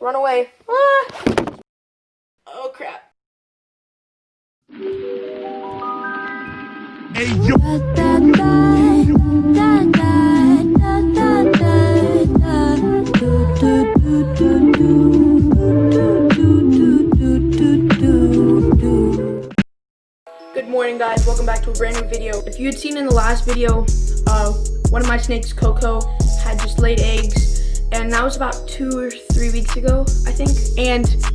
Run away. Ah! Oh crap. Hey, yo. Good morning, guys. Welcome back to a brand new video. If you had seen in the last video, one of my snakes, Coco, had just laid eggs, and that was about 2 or 3 weeks ago, I think.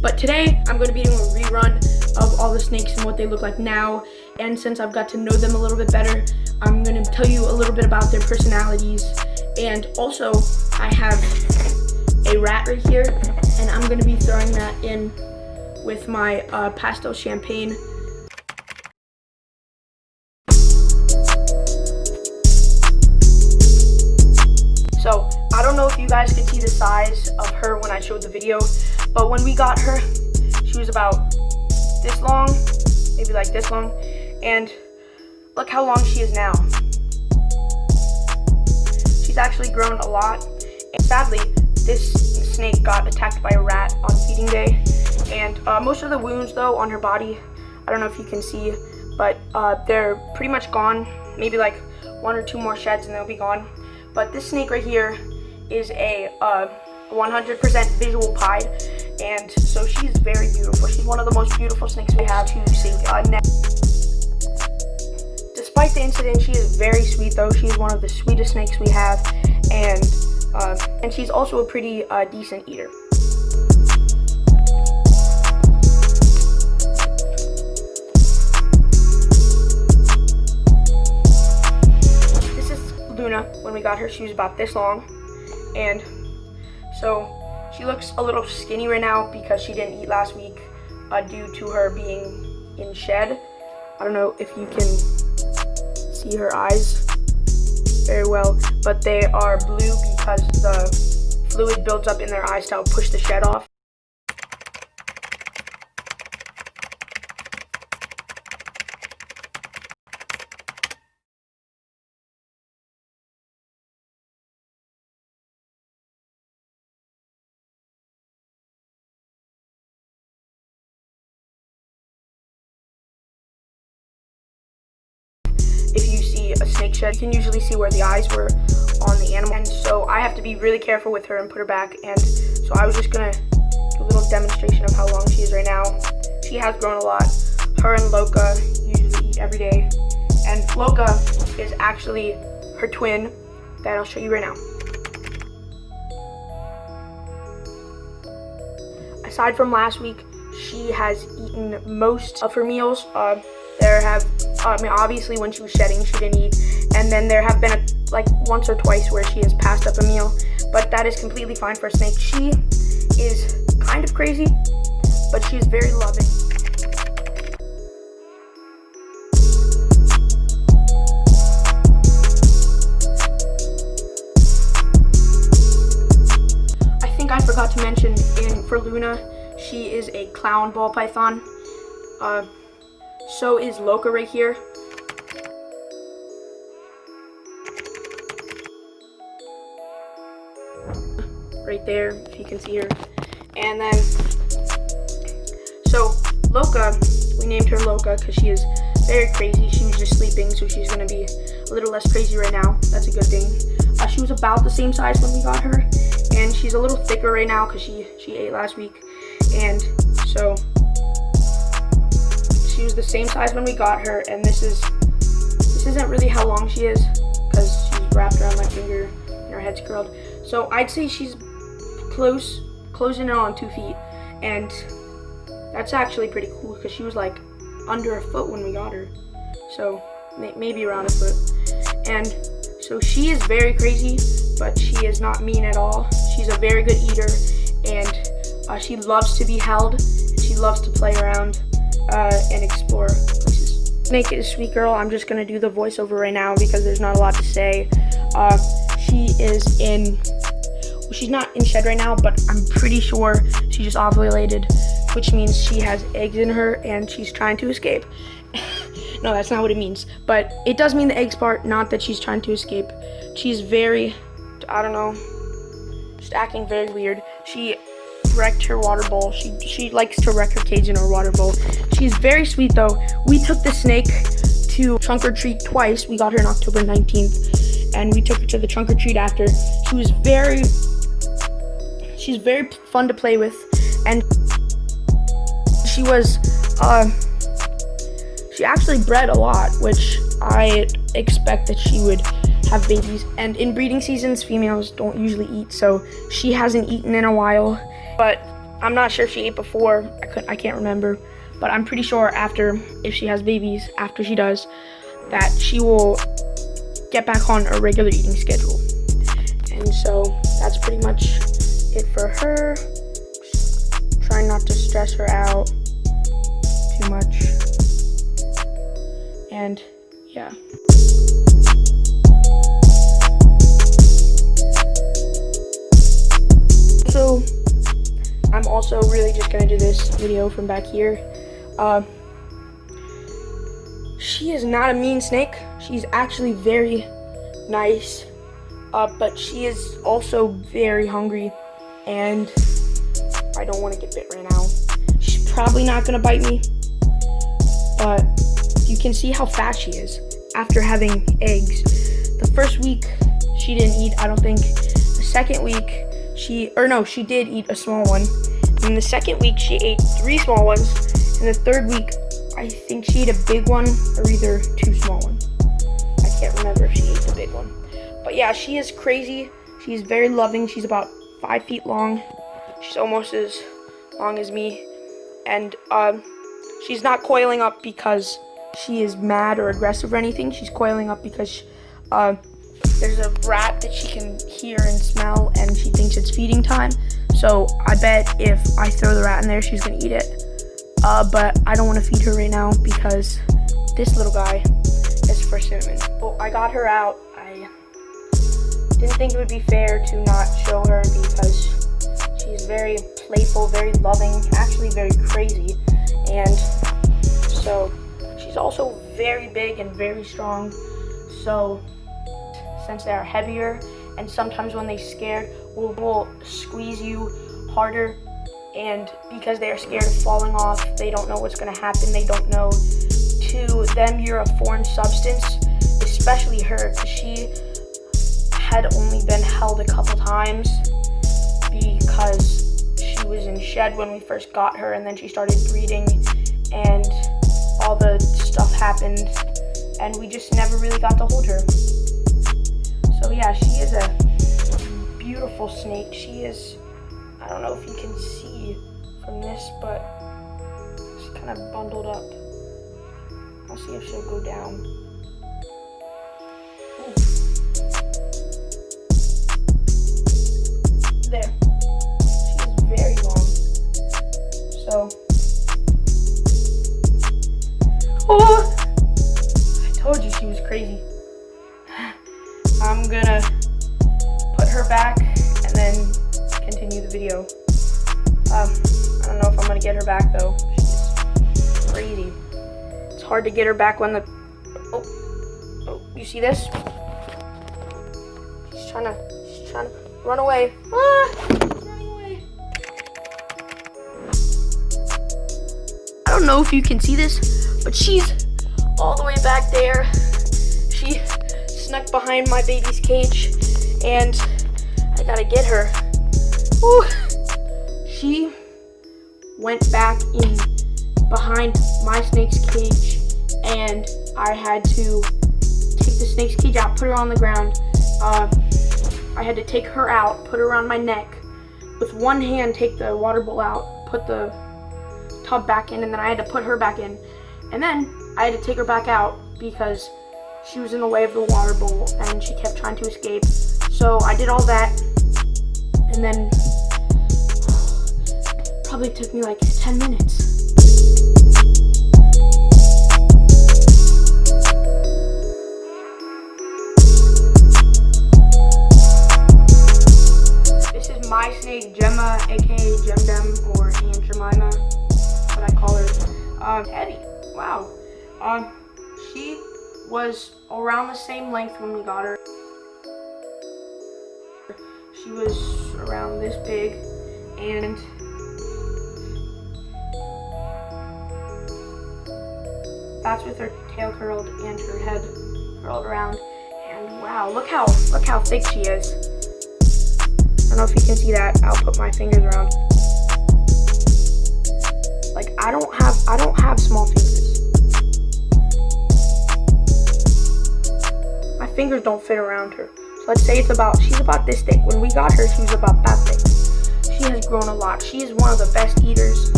But today, I'm going to be doing a rerun of all the snakes and what they look like now. And since I've got to know them a little bit better, I'm going to tell you a little bit about their personalities. And also, I have a rat right here, and I'm going to be throwing that in with my Pastel champagne. So, I don't know if you guys could see the size of her when I showed the video, but when we got her, she was about this long, maybe like this long, and look how long she is now. She's actually grown a lot, and sadly, this snake got attacked by a rat on feeding day, and most of the wounds though on her body, I don't know if you can see, but they're pretty much gone, maybe like 1 or 2 more sheds and they'll be gone. But this snake right here is a 100% visual pied, and so she's very beautiful. She's one of the most beautiful snakes we have to see. Despite the incident, she is very sweet though. She's one of the sweetest snakes we have, and she's also a pretty decent eater. When we got her, she was about this long, and so she looks a little skinny right now because she didn't eat last week due to her being in shed. I don't know if you can see her eyes very well, but they are blue because the fluid builds up in their eyes to help push the shed off. If you see a snake shed, you can usually see where the eyes were on the animal. And so I have to be really careful with her and put her back. And so I was just gonna do a little demonstration of how long she is right now. She has grown a lot. Her and Loca usually eat every day. And Loca is actually her twin that I'll show you right now. Aside from last week, she has eaten most of her meals. Obviously when she was shedding, she didn't eat, and then there have been like once or twice where she has passed up a meal, but that is completely fine for a snake. She is kind of crazy, but she is very loving. I think I forgot to mention for Luna, she is a clown ball python. So is Loca right here. Right there, if you can see her. And then, so Loca, we named her Loca because she is very crazy. She was just sleeping, so she's gonna be a little less crazy right now. That's a good thing. She was about the same size when we got her, and she's a little thicker right now because she ate last week, and so she was the same size when we got her, and this isn't really how long she is because she's wrapped around my finger and her head's curled. So I'd say she's closing in on 2 feet, and that's actually pretty cool because she was like under a foot when we got her, so maybe around a foot. And so she is very crazy, but she is not mean at all. She's a very good eater, and she loves to be held, and she loves to play around and explore places. Snake is a sweet girl. I'm just gonna do the voiceover right now because there's not a lot to say. She's not in shed right now, but I'm pretty sure she just ovulated, which means she has eggs in her and she's trying to escape. No, that's not what it means, but it does mean the eggs part, not that she's trying to escape. She's very, I don't know, just acting very weird. She wrecked her water bowl. She likes to wreck her cage in her water bowl. She's very sweet though. We took the snake to trunk or treat twice. We got her on October 19th, and we took her to the trunk or treat after. She's very fun to play with, and she actually bred a lot, which I expect that she would have babies. And in breeding seasons, females don't usually eat, so she hasn't eaten in a while. But I'm not sure if she ate before. I can't remember. But I'm pretty sure after, if she has babies, after she does, that she will get back on a regular eating schedule. And so that's pretty much it for her. Just trying not to stress her out too much. And yeah. So I'm also really just gonna do this video from back here. She is not a mean snake. She's actually very nice, but she is also very hungry, and I don't want to get bit right now. She's probably not gonna bite me, but you can see how fat she is after having eggs. The first week she didn't eat, I don't think. The second week she did eat a small one. In the second week she ate 3 small ones. In the third week I think she ate a big one or either 2 small ones. I can't remember if she ate the big one. But yeah, she is crazy. She's very loving. She's about 5 feet long. She's almost as long as me. And she's not coiling up because she is mad or aggressive or anything. She's coiling up because there's a rat that she can hear and smell, and she thinks it's feeding time. So I bet if I throw the rat in there, she's gonna eat it. But I don't want to feed her right now because this little guy is for Cinnamon. Well, I got her out. I didn't think it would be fair to not show her because she's very playful, very loving, actually very crazy. And so she's also very big and very strong. So since they are heavier, and sometimes when they're scared, will squeeze you harder. And because they are scared of falling off, they don't know what's going to happen. They don't know. To them, you're a foreign substance, especially her, because she had only been held a couple times because she was in shed when we first got her, and then she started breeding, and all the stuff happened, and we just never really got to hold her. So yeah, she is a beautiful snake. She is, I don't know if you can see from this, but she's kind of bundled up. I'll see if she'll go down. Ooh. There. She's very long. So. Oh! I told you she was crazy. I'm gonna put her back and then continue the video. I don't know if I'm gonna get her back though. She's crazy. It's hard to get her back when the oh, you see this? She's trying to run away. Running away. I don't know if you can see this, but she's all the way back there. She snuck behind my baby's cage, and I gotta get her. Ooh. She went back in behind my snake's cage, and I had to take the snake's cage out, put her on the ground. I had to take her out, put her around my neck, with one hand take the water bowl out, put the tub back in, and then I had to put her back in. And then I had to take her back out because she was in the way of the water bowl and she kept trying to escape. So I did all that, and then probably took me like 10 minutes. This is my snake, Jemma, aka Jemdem, or Aunt Jemima, what I call her. Eddie, wow. She was around the same length when we got her. She was around this big, and that's with her tail curled and her head curled around. And wow, look how thick she is. I don't know if you can see that. I'll put my fingers around. Like I don't have small fingers. My fingers don't fit around her. So let's say she's about this thick. When we got her, she was about that thick. She has grown a lot. She is one of the best eaters.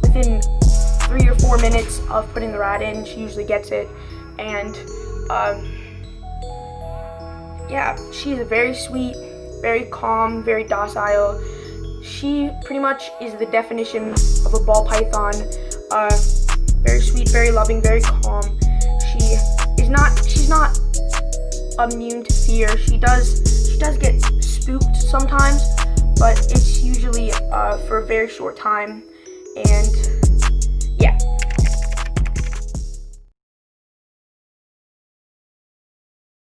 Within 3 or 4 minutes of putting the rat in, she usually gets it. And yeah, she's very sweet, very calm, very docile. She pretty much is the definition of a ball python. Very sweet, very loving, very calm. She's not immune to fear. She does get spooked sometimes, but it's usually for a very short time. And yeah.